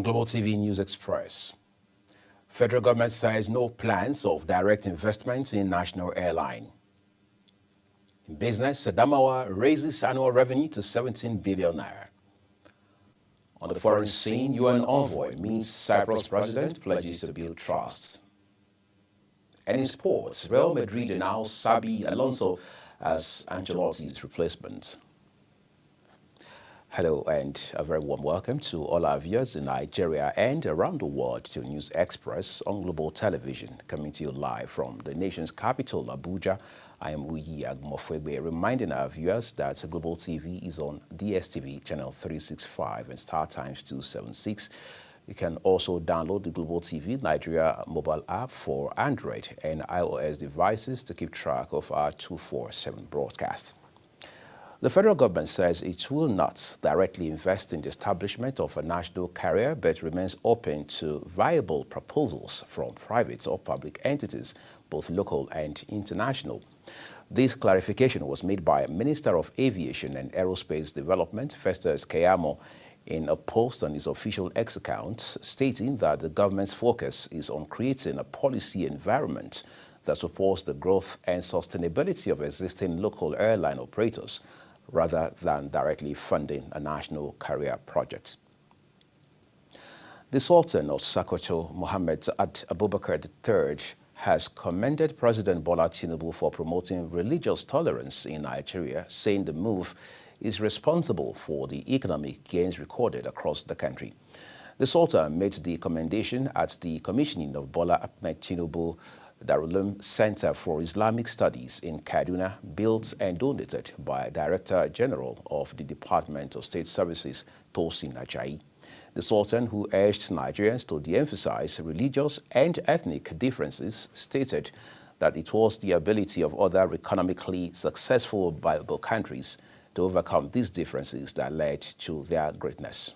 On Global TV News Express, federal government says no plans of direct investment in national airline. In business, Adamawa raises annual revenue to 17 billion naira. On the foreign scene, UN envoy meets Cyprus president, pledges to build trust. And in sports, Real Madrid announced Xabi Alonso as Ancelotti's replacement. Hello and a very warm welcome to all our viewers in Nigeria and around the world to News Express on Global Television, coming to you live from the nation's capital, Abuja. I am Uyi Agmofwegbe, reminding our viewers that Global TV is on DSTV channel 365 and Star Times 276. You can also download the Global TV Nigeria mobile app for Android and iOS devices to keep track of our 24/7 broadcast. The federal government says it will not directly invest in the establishment of a national carrier, but remains open to viable proposals from private or public entities, both local and international. This clarification was made by Minister of Aviation and Aerospace Development, Festus Keyamo, in a post on his official X account, stating that the government's focus is on creating a policy environment that supports the growth and sustainability of existing local airline operators, rather than directly funding a national carrier project. The Sultan of Sokoto, Mohammed Saad Abubakar III, has commended President Bola Tinubu for promoting religious tolerance in Nigeria, saying the move is responsible for the economic gains recorded across the country. The Sultan made the commendation at the commissioning of Bola Ahmed Tinubu Darul Uloom Center for Islamic Studies in Kaduna, built and donated by Director General of the Department of State Services, Tosin Ajayi. The Sultan, who urged Nigerians to de-emphasize religious and ethnic differences, stated that it was the ability of other economically successful Bible countries to overcome these differences that led to their greatness.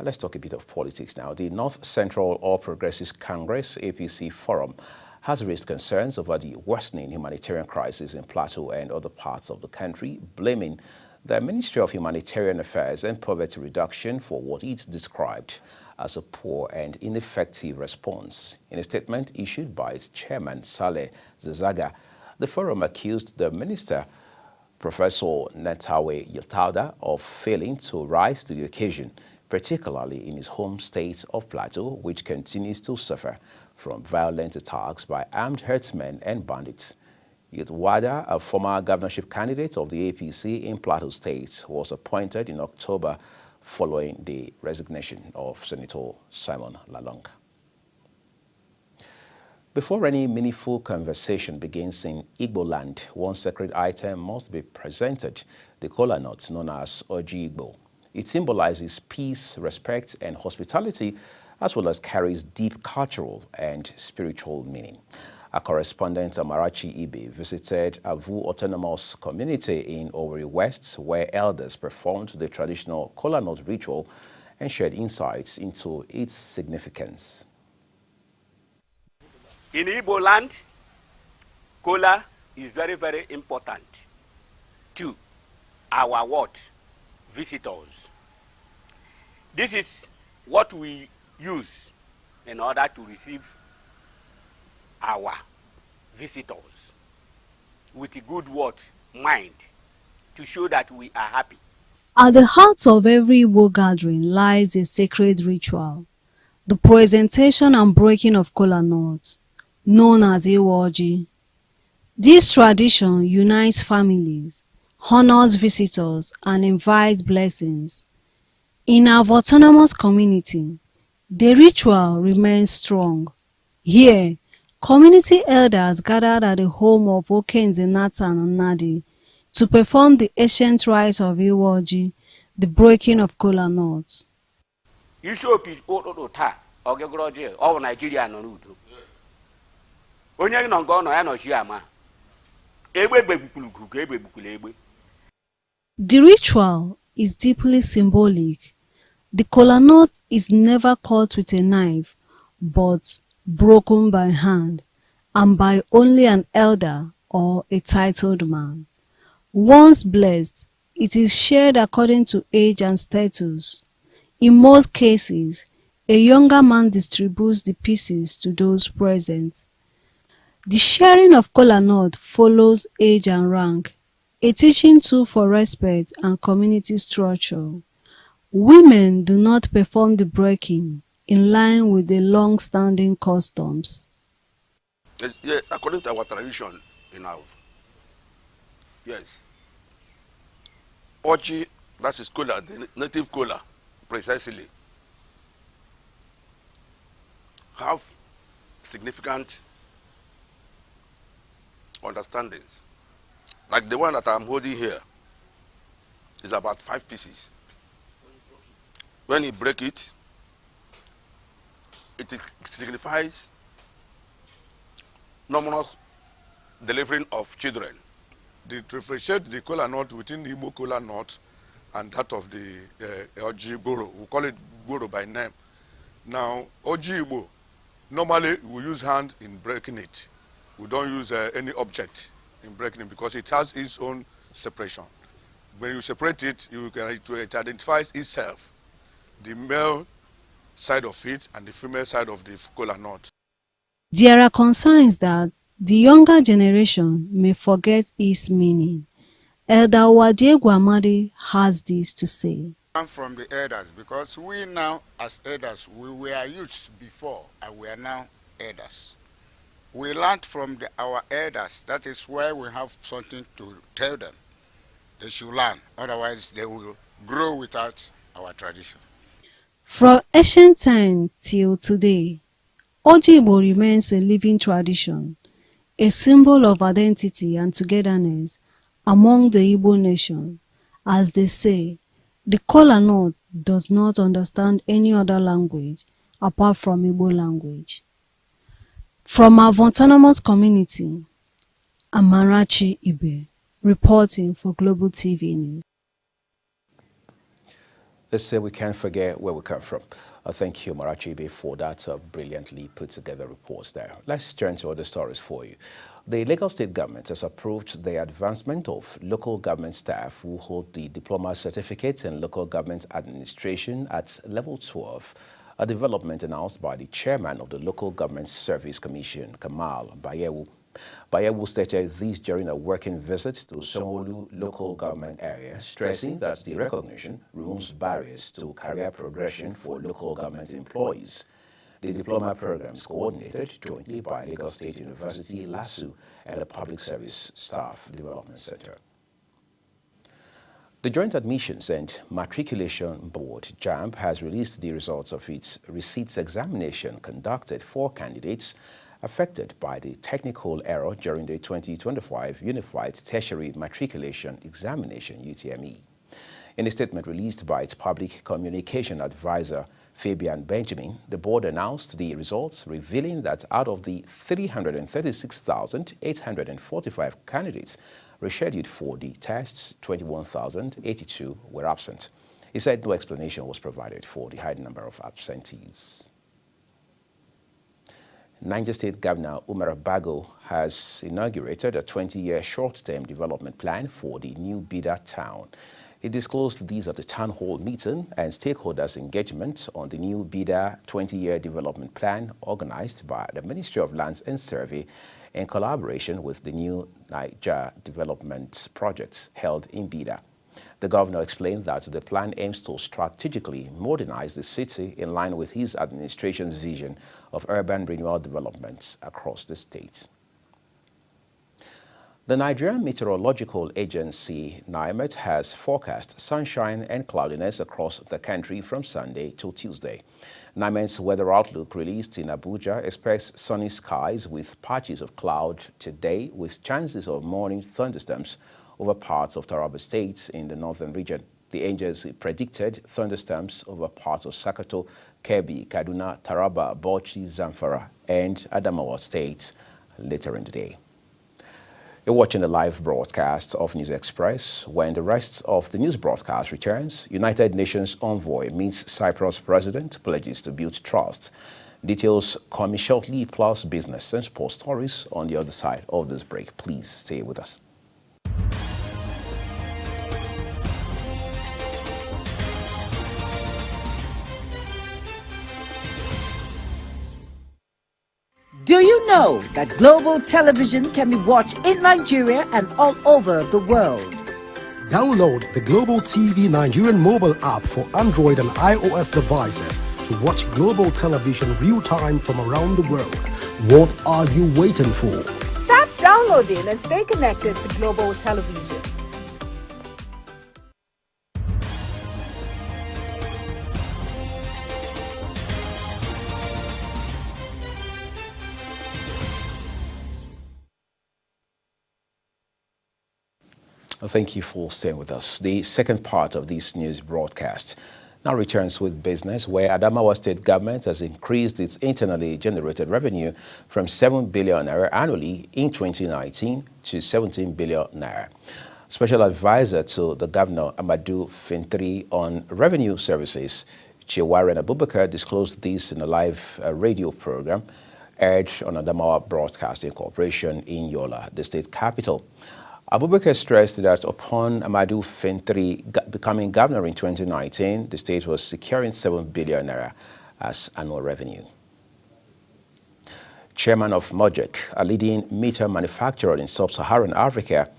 Let's talk a bit of politics now. The North Central All Progressives Congress, APC Forum, has raised concerns over the worsening humanitarian crisis in Plateau and other parts of the country, blaming the Ministry of Humanitarian Affairs and Poverty Reduction for what it described as a poor and ineffective response. In a statement issued by its chairman, Saleh Zazaga, the forum accused the minister, Professor Netawe Yiltauda, of failing to rise to the occasion, particularly in his home state of Plateau, which continues to suffer from violent attacks by armed herdsmen and bandits. Yiltauda, a former governorship candidate of the APC in Plateau State, was appointed in October following the resignation of Senator Simon Lalong. Before any meaningful conversation begins in Igbo land, one sacred item must be presented, the kola nut known as Oji Igbo. It symbolizes peace, respect, and hospitality, as well as carries deep cultural and spiritual meaning. Our correspondent Amarachi Ibe visited Avu Autonomous Community in Owerri West, where elders performed the traditional kola nut ritual and shared insights into its significance. In Igbo land, kola is very, very important to our what? Visitors. This is what we use in order to receive our visitors with a good word, mind, to show that we are happy. At the heart of every Igbo gathering lies a sacred ritual, the presentation and breaking of kola nut, known as Iwoji. This tradition unites families, honors visitors, and invites blessings. In our autonomous community, the ritual remains strong. Here, community elders gathered at the home of Okenze Nathan and Nadi to perform the ancient rites of Iwoji, the breaking of kola nut. The ritual is deeply symbolic. The kola nut is never cut with a knife, but broken by hand, and by only an elder or a titled man. Once blessed, it is shared according to age and status. In most cases, a younger man distributes the pieces to those present. The sharing of kola nut follows age and rank, a teaching tool for respect and community structure. Women do not perform the breaking in line with the long-standing customs. Yes, according to our tradition in our, yes. Oji, that is kola, the native kola, precisely, have significant understandings. Like the one that I'm holding here is about 5 pieces. When you break it, it signifies numerous delivering of children. They differentiate the kola nut within the Igbo kola nut and that of the Oji Goro. We call it Goro by name. Now, Oji Igbo, normally we use hand in breaking it. We don't use any object in breaking it because it has its own separation. When you separate it, it identifies itself, the male side of it and the female side of the kola nut. There are concerns that the younger generation may forget its meaning. Elder Wadiegwu Amadi has this to say. I'm from the elders because we now, as elders, we were youths before and we are now elders. We learned from our elders. That is why we have something to tell them. They should learn, otherwise they will grow without our tradition. From ancient time till today, Oji Igbo remains a living tradition, a symbol of identity and togetherness among the Igbo nation. As they say, the kola nut does not understand any other language apart from Igbo language. From our autonomous community, Amarachi Ibe, reporting for Global TV News. Let's say we can't forget where we come from. Thank you, Amarachi Ibe, for that brilliantly put together reports there. Let's turn to other stories for you. The Lagos State government has approved the advancement of local government staff who hold the diploma certificate in local government administration at level 12, a development announced by the chairman of the Local Government Service Commission, Kamal Bayewu. Bayewu stated this during a working visit to Sanwo-Olu local government area, stressing that the recognition removes barriers to career progression for local government employees. The diploma program is coordinated jointly by Lagos State University, LASU, and the Public Service Staff Development Center. The Joint Admissions and Matriculation Board, JAMB, has released the results of its receipts examination conducted for candidates affected by the technical error during the 2025 Unified Tertiary Matriculation Examination, UTME. In a statement released by its public communication advisor, Fabian Benjamin, the board announced the results, revealing that out of the 336,845 candidates rescheduled for the tests, 21,082 were absent. He said no explanation was provided for the high number of absentees. Niger State Governor Umar Bago has inaugurated a 20-year short-term development plan for the new Bida town. He disclosed these at a town hall meeting and stakeholders' engagement on the new Bida 20-year development plan organized by the Ministry of Lands and Survey in collaboration with the new Niger Development Projects held in Bida. The governor explained that the plan aims to strategically modernize the city in line with his administration's vision of urban renewal development across the state. The Nigerian Meteorological Agency, NIMET, has forecast sunshine and cloudiness across the country from Sunday to Tuesday. NIMET's weather outlook released in Abuja expects sunny skies with patches of cloud today with chances of morning thunderstorms over parts of Taraba State in the northern region. The agency predicted thunderstorms over parts of Sokoto, Kebbi, Kaduna, Taraba, Bauchi, Zamfara, and Adamawa states later in the day. You're watching the live broadcast of News Express. When the rest of the news broadcast returns, United Nations envoy meets Cyprus president, pledges to build trust. Details coming shortly, plus business and sports stories on the other side of this break. Please stay with us. Do you know that Global Television can be watched in Nigeria and all over the world? Download the Global TV Nigerian mobile app for Android and iOS devices to watch Global Television real-time from around the world. What are you waiting for? Start downloading and stay connected to Global Television. Thank you for staying with us. The second part of this news broadcast now returns with business, where Adamawa State government has increased its internally generated revenue from 7 billion naira annually in 2019 to 17 billion naira. Special advisor to the governor, Amadou Fintri, on revenue services, Chiwaren Abubakar, disclosed this in a live radio program aired on Adamawa Broadcasting Corporation in Yola, the state capital. Abubakar stressed that upon Amadou Fintri becoming governor in 2019, the state was securing 7 billion naira as annual revenue. Chairman of Mojek, a leading meter manufacturer in sub-Saharan Africa,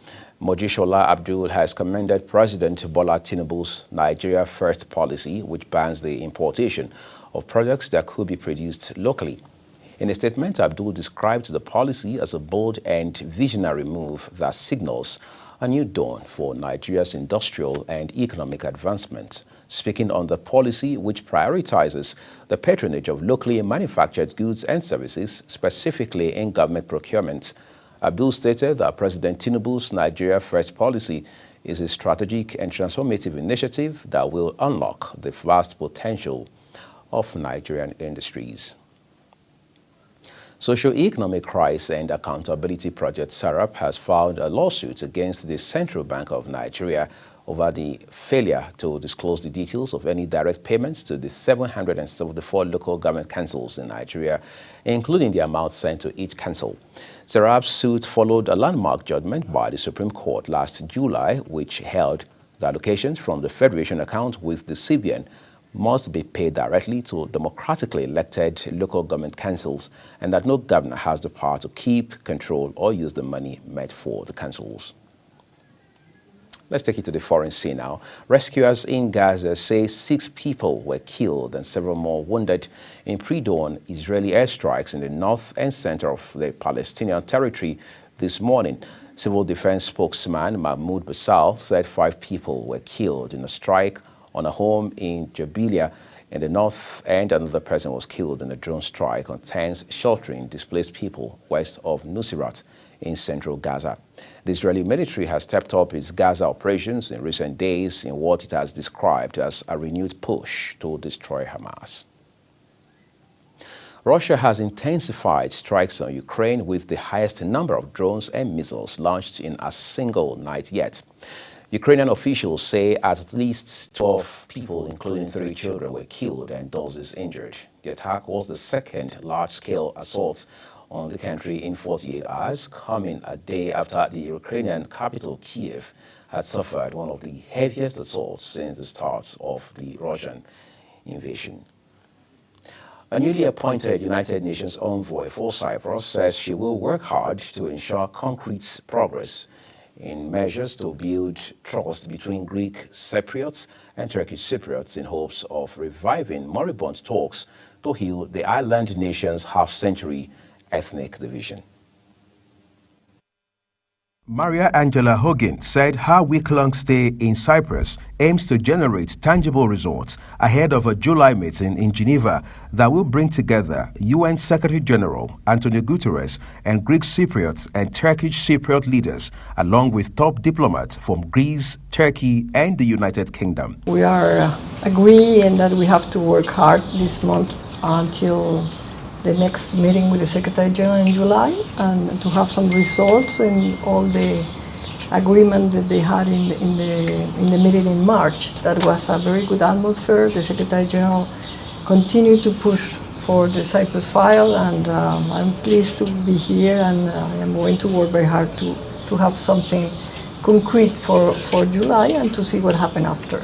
Mojishola Abdul, has commended President Bola Tinubu's Nigeria First policy, which bans the importation of products that could be produced locally. In a statement, Abdul described the policy as a bold and visionary move that signals a new dawn for Nigeria's industrial and economic advancement. Speaking on the policy, which prioritizes the patronage of locally manufactured goods and services, specifically in government procurement, Abdul stated that President Tinubu's Nigeria First policy is a strategic and transformative initiative that will unlock the vast potential of Nigerian industries. Socio-Economic Crisis and Accountability Project SARAP has filed a lawsuit against the Central Bank of Nigeria over the failure to disclose the details of any direct payments to the 774 local government councils in Nigeria, including the amount sent to each council. SARAP's suit followed a landmark judgment by the Supreme Court last July, which held the allocations from the Federation account with the CBN must be paid directly to democratically elected local government councils, and that no governor has the power to keep, control, or use the money meant for the councils. Let's take it to the foreign scene now. Rescuers in Gaza say 6 people were killed and several more wounded in pre-dawn Israeli airstrikes in the north and center of the Palestinian territory this morning. Civil defense spokesman Mahmoud Basal said 5 people were killed in a strike on a home in Jabalia in the north, and another person was killed in a drone strike on tents sheltering displaced people west of Nuseirat in central Gaza. The Israeli military has stepped up its Gaza operations in recent days in what it has described as a renewed push to destroy Hamas. Russia has intensified strikes on Ukraine with the highest number of drones and missiles launched in a single night yet. Ukrainian officials say at least 12 people, including 3 children, were killed and dozens injured. The attack was the second large-scale assault on the country in 48 hours, coming a day after the Ukrainian capital, Kiev, had suffered one of the heaviest assaults since the start of the Russian invasion. A newly appointed United Nations envoy for Cyprus says she will work hard to ensure concrete progress in measures to build trust between Greek Cypriots and Turkish Cypriots in hopes of reviving moribund talks to heal the island nation's half-century ethnic division. Maria Angela Hogan said her week-long stay in Cyprus aims to generate tangible results ahead of a July meeting in Geneva that will bring together UN Secretary-General Antonio Guterres and Greek Cypriots and Turkish Cypriot leaders, along with top diplomats from Greece, Turkey, and the United Kingdom. We are agreeing that we have to work hard this month until the next meeting with the Secretary General in July, and to have some results in all the agreement that they had in the meeting in March. That was a very good atmosphere. The Secretary General continued to push for the Cyprus file, and I'm pleased to be here, and I am going to work very hard to have something concrete for July and to see what happens after.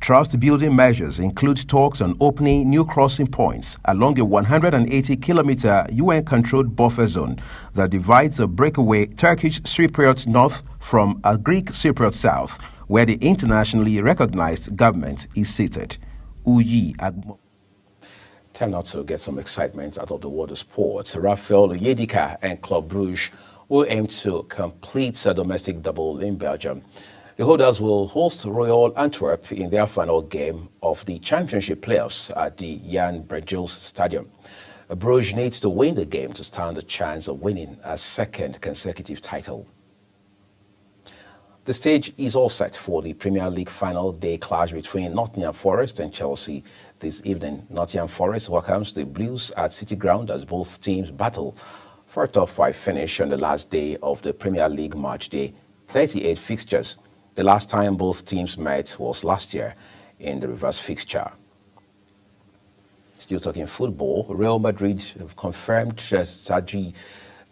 Trust-building measures include talks on opening new crossing points along a 180-kilometer UN-controlled buffer zone that divides a breakaway Turkish Cypriot north from a Greek Cypriot south, where the internationally recognized government is seated. Uyi Agmo. Time now to get some excitement out of the world of sports. Rafael Yedika and Club Brugge will aim to complete a domestic double in Belgium. The holders will host Royal Antwerp in their final game of the championship playoffs at the Jan Brejoels Stadium. Bruges needs to win the game to stand a chance of winning a second consecutive title. The stage is all set for the Premier League final day clash between Nottingham Forest and Chelsea this evening. Nottingham Forest welcomes the Blues at City Ground as both teams battle for a top 5 finish on the last day of the Premier League match day. 38 fixtures. The last time both teams met was last year in the reverse fixture. Still talking football, Real Madrid have confirmed Xabi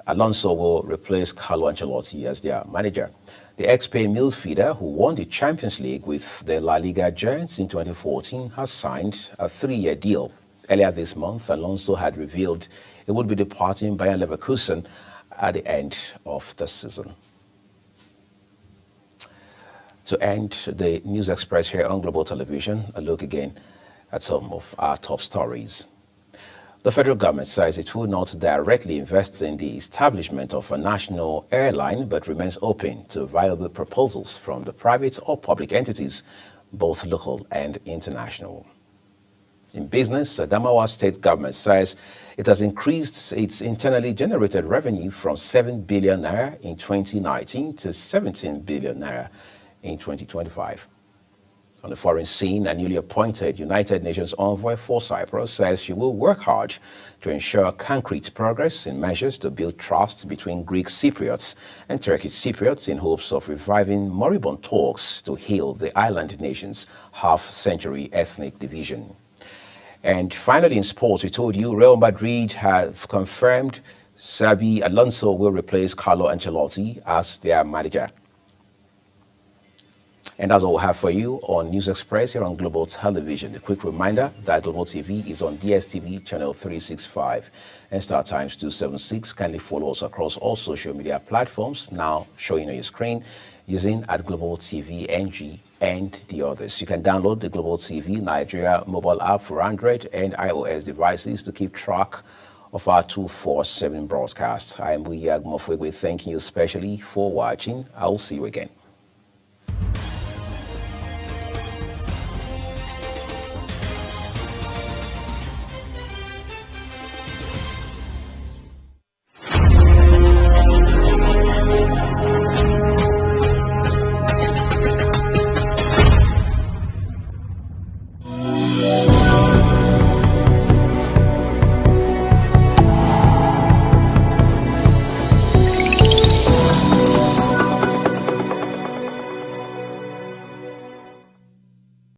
Alonso will replace Carlo Ancelotti as their manager. The ex-Spain midfielder, who won the Champions League with the La Liga Giants in 2014, has signed a 3-year deal. Earlier this month, Alonso had revealed he would be departing Bayer Leverkusen at the end of the season. To end the News Express here on Global Television, a look again at some of our top stories. The federal government says it will not directly invest in the establishment of a national airline, but remains open to viable proposals from the private or public entities, both local and international. In business, the Adamawa state government says it has increased its internally generated revenue from 7 billion naira in 2019 to 17 billion naira in 2025. On the foreign scene, a newly appointed United Nations envoy for Cyprus says she will work hard to ensure concrete progress in measures to build trust between Greek Cypriots and Turkish Cypriots in hopes of reviving moribund talks to heal the island nation's half-century ethnic division. And finally, in sports, we told you Real Madrid have confirmed Xabi Alonso will replace Carlo Ancelotti as their manager. And that's all we have for you on News Express here on Global Television. A quick reminder that Global TV is on DSTV channel 365 and Star Times 276. Kindly follow us across all social media platforms now showing on your screen using @Global TV NG and the others. You can download the Global TV Nigeria mobile app for Android and iOS devices to keep track of our 247 broadcasts. I am Uyi Agmo, thanking you especially for watching. I will see you again.